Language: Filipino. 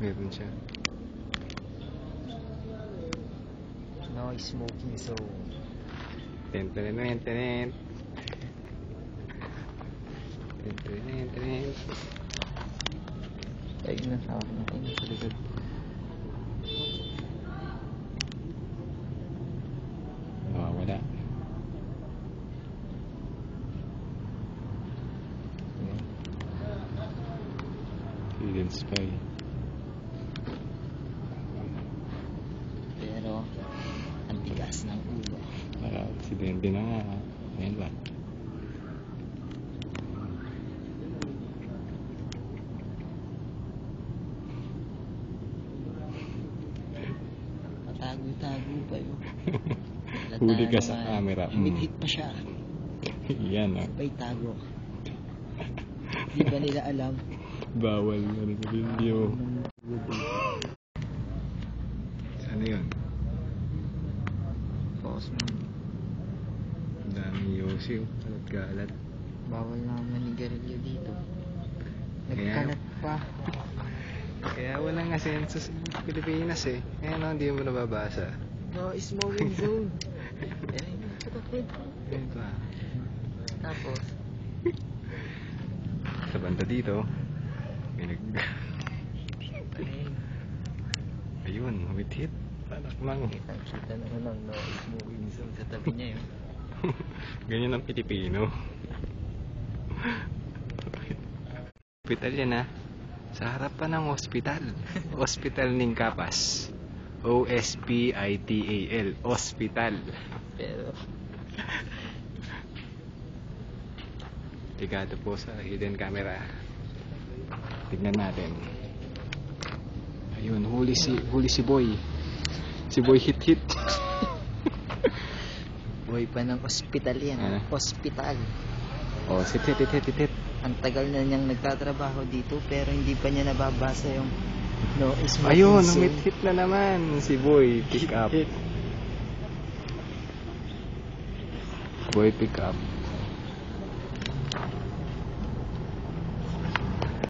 Meron siya. No smoking zone. Ten. Ay, nasa akin na kayo sa likod. Wala. Hidden spy. Pero ang tigas ng ulo. Aksidente na nga. Ngayon ba? Tago pa yun. Huli ka sa camera. Hit pa siya. Yan ah. Sabay tago. Di ba nila alam? Bawal na rin sa video. Ano yun? Focus mo. Daming yosi. Kalat-kalat. Bawal na manigarilyo dito. Kaya- Nagkalat pa. Kaya walang asenso sa Pilipinas eh. Kaya no, hindi mo nababasa. No smoking zone. Ayun pa. Tapos Sa banda dito. Ayun, with hit. Palakmang. kita naman ng no smoking zone sa tabi niya yun. Ganyan ang Pilipino. Hospital yan ah. Sa harap pa ng hospital. Hospital ng Kapas. O-S-P-I-T-A-L. Hospital. Pero Ligado po sa hidden camera. Tignan natin. Ayun, huli si Boy. Si Boy hit. boy pa ng hospital yan. Hospital. Oh, hit. Ang tagal na niyang nagtatrabaho dito pero hindi pa niya nababasa yung no smoking Ayun, zone. hit na naman si Boy pick up. Boy pick up.